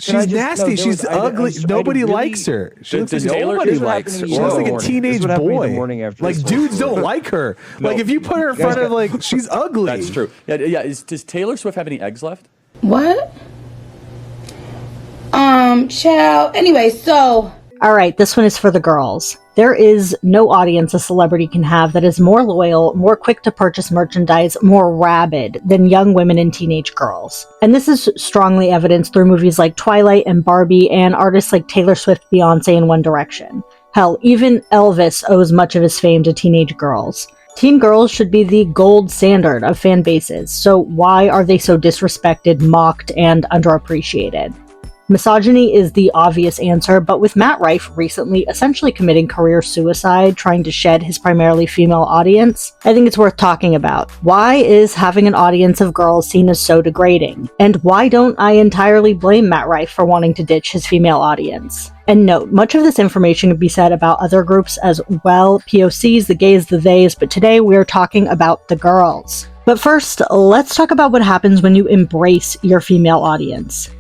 She's nasty. She's ugly. Nobody likes her. She looks like nobody likes her. She looks like a teenage boy. Like dudes don't like her. Like if you put her in front of like, she's ugly. That's true. Yeah. Does Taylor Swift have any eggs left? What? Child. Anyway, so. All right, this one is for the girls. There is no audience a celebrity can have that is more loyal, more quick to purchase merchandise, more rabid than young women and teenage girls. And this is strongly evidenced through movies like Twilight and Barbie and artists like Taylor Swift, Beyonce, and One Direction. Hell, even Elvis owes much of his fame to teenage girls. Teen girls should be the gold standard of fan bases, so why are they so disrespected, mocked, and underappreciated? Misogyny is the obvious answer, but with Matt Rife recently essentially committing career suicide, trying to shed his primarily female audience, I think it's worth talking about. Why is having an audience of girls seen as so degrading? And why don't I entirely blame Matt Rife for wanting to ditch his female audience? And note, much of this information could be said about other groups as well, POCs, the gays, the theys, but today we're talking about the girls. But first, let's talk about what happens when you embrace your female audience.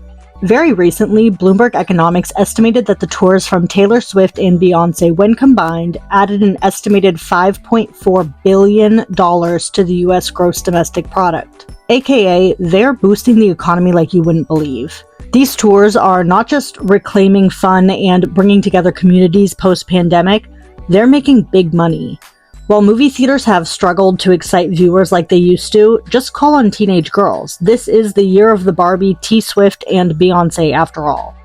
Very recently, Bloomberg Economics estimated that the tours from Taylor Swift and Beyoncé, when combined, added an estimated $5.4 billion to the US gross domestic product. AKA, they're boosting the economy like you wouldn't believe. These tours are not just reclaiming fun and bringing together communities post-pandemic, they're making big money. While movie theaters have struggled to excite viewers like they used to, just call on teenage girls. This is the year of the Barbie, T Swift, and Beyoncé after all.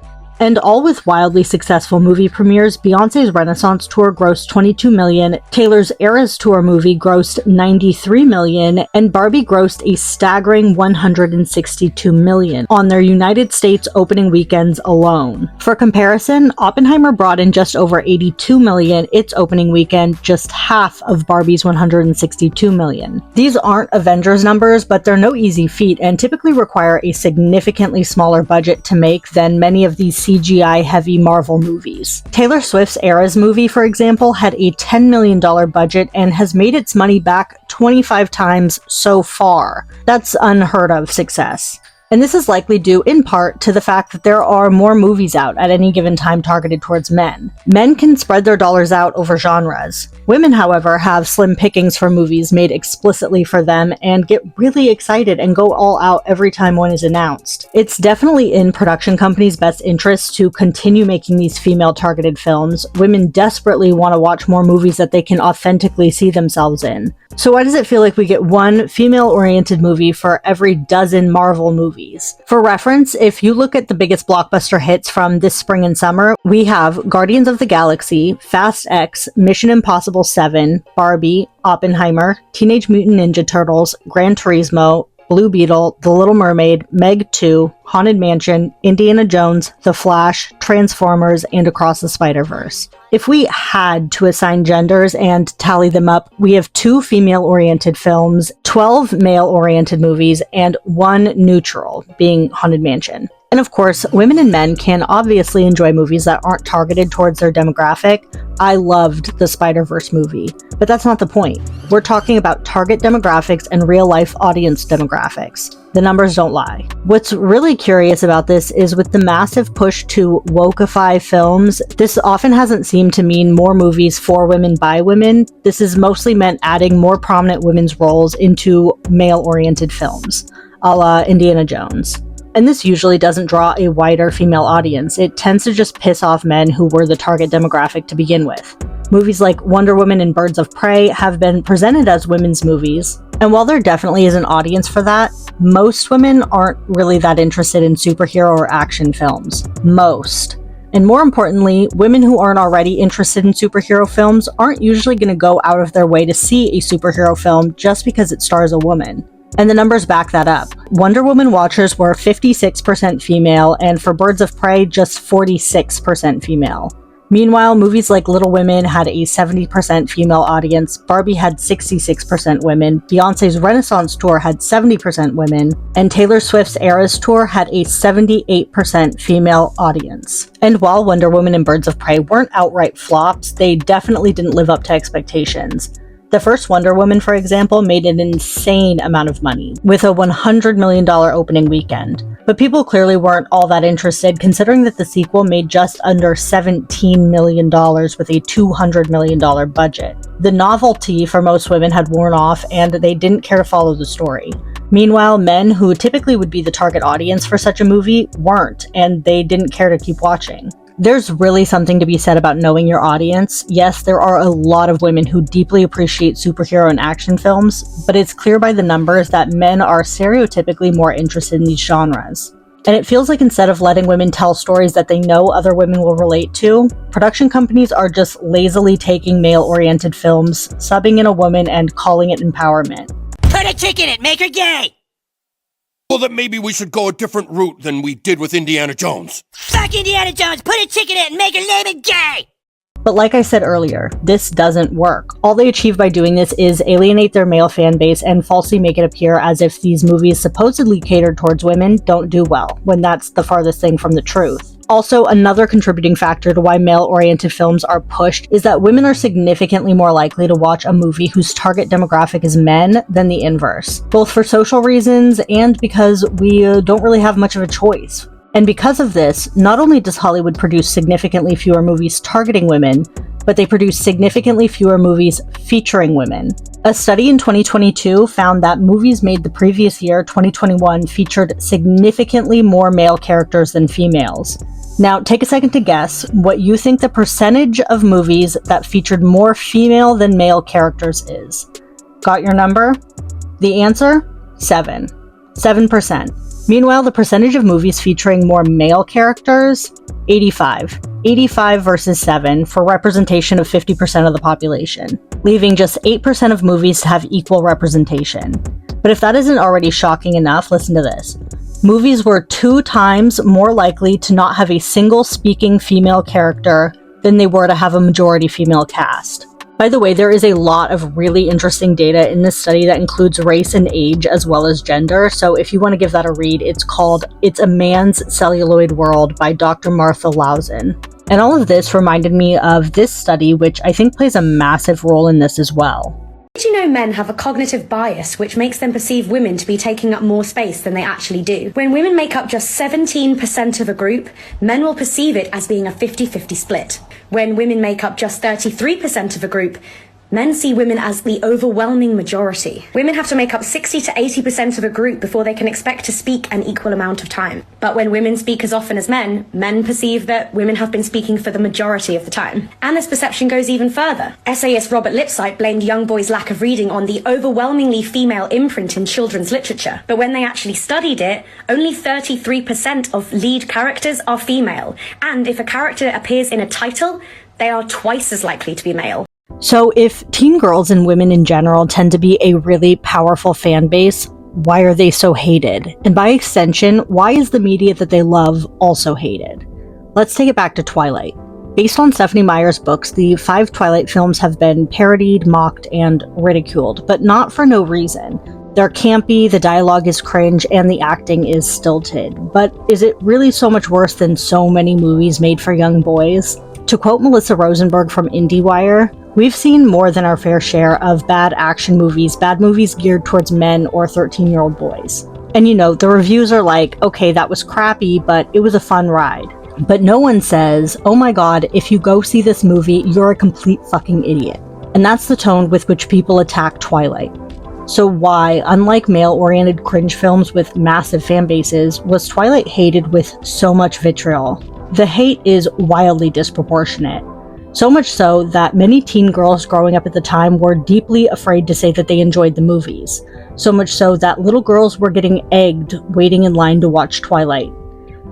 And all with wildly successful movie premieres, Beyoncé's Renaissance tour grossed $22 million, Taylor's Eras tour movie grossed $93 million, and Barbie grossed a staggering $162 million on their United States opening weekends alone. For comparison, Oppenheimer brought in just over $82 million its opening weekend, just half of Barbie's $162 million. These aren't Avengers numbers, but they're no easy feat and typically require a significantly smaller budget to make than many of these CGI-heavy Marvel movies. Taylor Swift's Eras movie, for example, had a $10 million budget and has made its money back 25 times so far. That's unheard of success. And this is likely due in part to the fact that there are more movies out at any given time targeted towards men. Men can spread their dollars out over genres. Women, however, have slim pickings for movies made explicitly for them and get really excited and go all out every time one is announced. It's definitely in production companies' best interest to continue making these female-targeted films. Women desperately want to watch more movies that they can authentically see themselves in. So why does it feel like we get one female-oriented movie for every dozen Marvel movies? For reference, if you look at the biggest blockbuster hits from this spring and summer, we have Guardians of the Galaxy, Fast X, Mission Impossible 7, Barbie, Oppenheimer, Teenage Mutant Ninja Turtles, Gran Turismo, Blue Beetle, The Little Mermaid, Meg 2, Haunted Mansion, Indiana Jones, The Flash, Transformers, and Across the Spider-Verse. If we had to assign genders and tally them up, we have 2 female-oriented films, 12 male-oriented movies, and 1 neutral, being Haunted Mansion. And of course, women and men can obviously enjoy movies that aren't targeted towards their demographic. I loved the Spider-Verse movie, but that's not the point. We're talking about target demographics and real-life audience demographics. The numbers don't lie. What's really curious about this is with the massive push to wokeify films, this often hasn't seemed to mean more movies for women by women. This is mostly meant adding more prominent women's roles into male-oriented films, a la Indiana Jones. And this usually doesn't draw a wider female audience. It tends to just piss off men who were the target demographic to begin with. Movies like Wonder Woman and Birds of Prey have been presented as women's movies, and while there definitely is an audience for that, most women aren't really that interested in superhero or action films. Most. And more importantly, women who aren't already interested in superhero films aren't usually going to go out of their way to see a superhero film just because it stars a woman. And the numbers back that up. Wonder Woman watchers were 56% female, and for Birds of Prey, just 46% female. Meanwhile, movies like Little Women had a 70% female audience, Barbie had 66% women, Beyoncé's Renaissance tour had 70% women, and Taylor Swift's Eras tour had a 78% female audience. And while Wonder Woman and Birds of Prey weren't outright flops, they definitely didn't live up to expectations. The first Wonder Woman, for example, made an insane amount of money, with a $100 million opening weekend. But people clearly weren't all that interested, considering that the sequel made just under $17 million with a $200 million budget. The novelty for most women had worn off, and they didn't care to follow the story. Meanwhile, men, who typically would be the target audience for such a movie, weren't, and they didn't care to keep watching. There's really something to be said about knowing your audience. Yes, there are a lot of women who deeply appreciate superhero and action films, but it's clear by the numbers that men are stereotypically more interested in these genres. And it feels like instead of letting women tell stories that they know other women will relate to, production companies are just lazily taking male-oriented films, subbing in a woman, and calling it empowerment. Put a chick in it, make her gay! Well, then maybe we should go a different route than we did with Indiana Jones. Fuck Indiana Jones, put a chick in it and make her name it gay! But like I said earlier, this doesn't work. All they achieve by doing this is alienate their male fan base and falsely make it appear as if these movies supposedly catered towards women don't do well, when that's the farthest thing from the truth. Also, another contributing factor to why male-oriented films are pushed is that women are significantly more likely to watch a movie whose target demographic is men than the inverse, both for social reasons and because we don't really have much of a choice. And because of this, not only does Hollywood produce significantly fewer movies targeting women, but they produce significantly fewer movies featuring women. A study in 2022 found that movies made the previous year, 2021, featured significantly more male characters than females. Now, take a second to guess what you think the percentage of movies that featured more female than male characters is. Got your number? The answer? 7%. Meanwhile, the percentage of movies featuring more male characters? 85. 85 versus 7 for representation of 50% of the population, leaving just 8% of movies to have equal representation. But if that isn't already shocking enough, listen to this. Movies were 2 times more likely to not have a single speaking female character than they were to have a majority female cast. By the way, there is a lot of really interesting data in this study that includes race and age as well as gender, so if you want to give that a read, it's called It's a Man's Celluloid World by Dr. Martha Lausen. And all of this reminded me of this study, which I think plays a massive role in this as well. Did you know men have a cognitive bias which makes them perceive women to be taking up more space than they actually do? When women make up just 17% of a group, men will perceive it as being a 50-50 split. When women make up just 33% of a group, men see women as the overwhelming majority. Women have to make up 60 to 80% of a group before they can expect to speak an equal amount of time. But when women speak as often as men perceive that women have been speaking for the majority of the time. And this perception goes even further. Essayist Robert Lipsyte blamed young boys' lack of reading on the overwhelmingly female imprint in children's literature. But when they actually studied it, only 33% of lead characters are female. And if a character appears in a title, they are twice as likely to be male. So if teen girls and women in general tend to be a really powerful fan base, why are they so hated? And by extension, why is the media that they love also hated? Let's take it back to Twilight. Based on Stephenie Meyer's books, the 5 Twilight films have been parodied, mocked, and ridiculed, but not for no reason. They're campy, the dialogue is cringe, and the acting is stilted. But is it really so much worse than so many movies made for young boys? To quote Melissa Rosenberg from IndieWire, "We've seen more than our fair share of bad action movies, bad movies geared towards men or 13-year-old boys." And you know, the reviews are like, okay, that was crappy, but it was a fun ride. But no one says, oh my god, if you go see this movie, you're a complete fucking idiot. And that's the tone with which people attack Twilight. So why, unlike male-oriented cringe films with massive fan bases, was Twilight hated with so much vitriol? The hate is wildly disproportionate. So much so that many teen girls growing up at the time were deeply afraid to say that they enjoyed the movies. So much so that little girls were getting egged waiting in line to watch Twilight.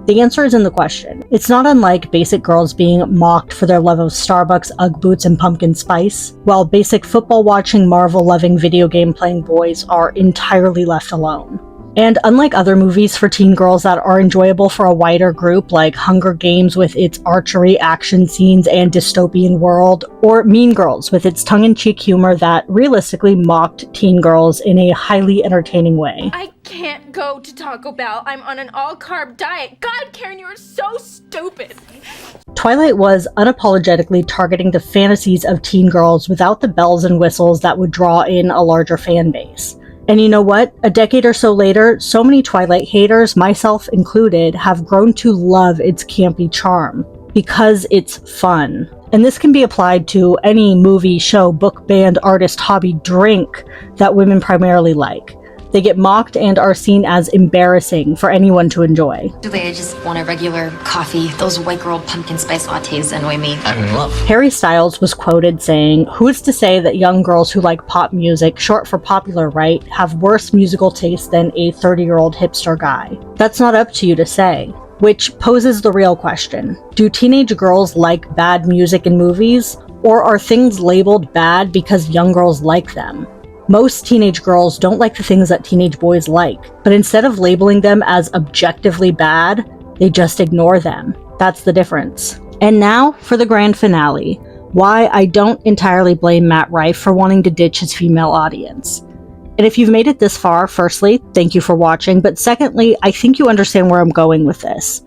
The answer is in the question. It's not unlike basic girls being mocked for their love of Starbucks, Ugg boots, and pumpkin spice, while basic football-watching, Marvel-loving, video game-playing boys are entirely left alone. And unlike other movies for teen girls that are enjoyable for a wider group, like Hunger Games with its archery action scenes and dystopian world, or Mean Girls with its tongue-in-cheek humor that realistically mocked teen girls in a highly entertaining way. I can't go to Taco Bell. I'm on an all-carb diet. God, Karen, you are so stupid. Twilight was unapologetically targeting the fantasies of teen girls without the bells and whistles that would draw in a larger fan base. And you know what? A decade or so later, so many Twilight haters, myself included, have grown to love its campy charm because it's fun. And this can be applied to any movie, show, book, band, artist, hobby, drink that women primarily like. They get mocked and are seen as embarrassing for anyone to enjoy. I just want a regular coffee. Those white girl pumpkin spice lattes annoy me. I'm in love. Harry Styles was quoted saying, "Who's to say that young girls who like pop music, short for popular, right, have worse musical taste than a 30-year-old hipster guy? That's not up to you to say." Which poses the real question. Do teenage girls like bad music and movies? Or are things labeled bad because young girls like them? Most teenage girls don't like the things that teenage boys like, but instead of labeling them as objectively bad, they just ignore them. That's the difference. And now for the grand finale, why I don't entirely blame Matt Rife for wanting to ditch his female audience. And if you've made it this far, firstly, thank you for watching, but secondly, I think you understand where I'm going with this.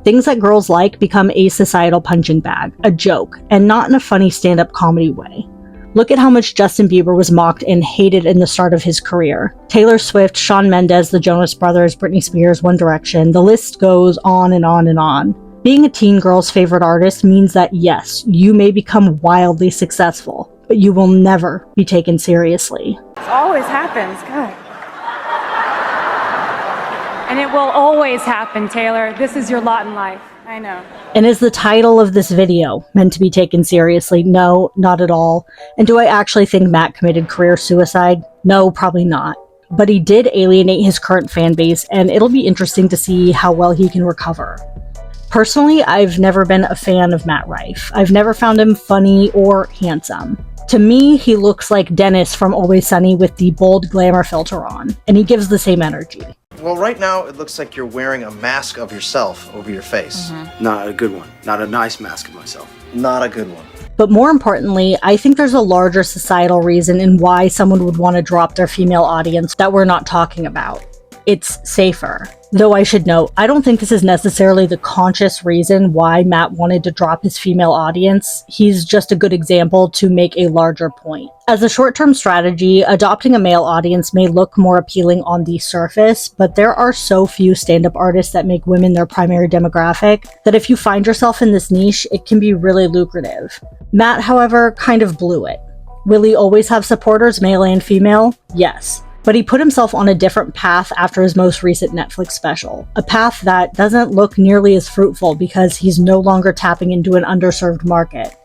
Things that girls like become a societal punching bag, a joke, and not in a funny stand-up comedy way. Look at how much Justin Bieber was mocked and hated in the start of his career. Taylor Swift, Shawn Mendes, the Jonas Brothers, Britney Spears, One Direction, the list goes on and on and on. Being a teen girl's favorite artist means that yes, you may become wildly successful, but you will never be taken seriously. It always happens, God. And it will always happen, Taylor. This is your lot in life. I know. And is the title of this video meant to be taken seriously? No, not at all. And do I actually think Matt committed career suicide? No, probably not. But he did alienate his current fan base, and it'll be interesting to see how well he can recover. Personally, I've never been a fan of Matt Rife. I've never found him funny or handsome. To me, he looks like Dennis from Always Sunny with the bold glamour filter on, and he gives the same energy. Well, right now, it looks like you're wearing a mask of yourself over your face. Not a good one. Not a nice mask of myself. Not a good one. But more importantly, I think there's a larger societal reason in why someone would want to drop their female audience that we're not talking about. It's safer. Though I should note, I don't think this is necessarily the conscious reason why Matt wanted to drop his female audience. He's just a good example to make a larger point. As a short-term strategy, adopting a male audience may look more appealing on the surface, but there are so few stand-up artists that make women their primary demographic that if you find yourself in this niche, it can be really lucrative. Matt, however, kind of blew it. Will he always have supporters, male and female? Yes. But he put himself on a different path after his most recent Netflix special. A path that doesn't look nearly as fruitful because he's no longer tapping into an underserved market.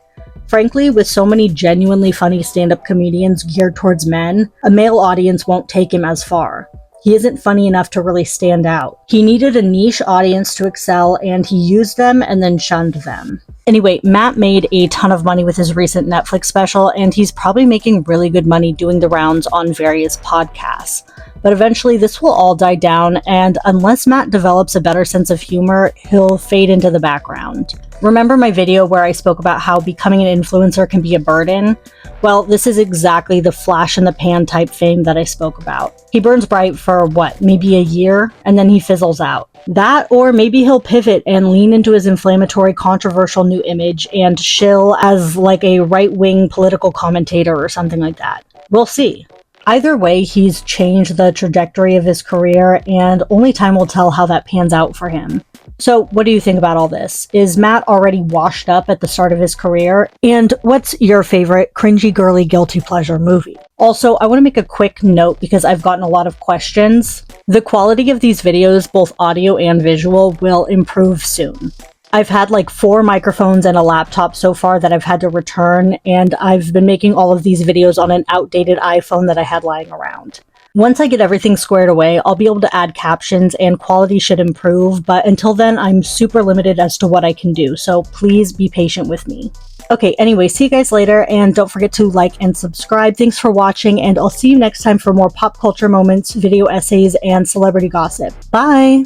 Frankly, with so many genuinely funny stand-up comedians geared towards men, a male audience won't take him as far. He isn't funny enough to really stand out. He needed a niche audience to excel, and he used them and then shunned them. Anyway, Matt made a ton of money with his recent Netflix special, and he's probably making really good money doing the rounds on various podcasts. But eventually this will all die down, and unless Matt develops a better sense of humor, he'll fade into the background. Remember my video where I spoke about how becoming an influencer can be a burden? Well, this is exactly the flash in the pan type fame that I spoke about. He burns bright for what, maybe a year, and then he fizzles out. That, or maybe he'll pivot and lean into his inflammatory, controversial new image and shill as like a right-wing political commentator or something like that. We'll see. Either way, he's changed the trajectory of his career, and only time will tell how that pans out for him. So, what do you think about all this? Is Matt already washed up at the start of his career? And what's your favorite cringy, girly, guilty pleasure movie? Also, I want to make a quick note because I've gotten a lot of questions. The quality of these videos, both audio and visual, will improve soon. I've had like 4 microphones and a laptop so far that I've had to return, and I've been making all of these videos on an outdated iPhone that I had lying around. Once I get everything squared away, I'll be able to add captions and quality should improve, but until then, I'm super limited as to what I can do, so please be patient with me. Okay, anyway, see you guys later, and don't forget to like and subscribe. Thanks for watching, and I'll see you next time for more pop culture moments, video essays, and celebrity gossip. Bye!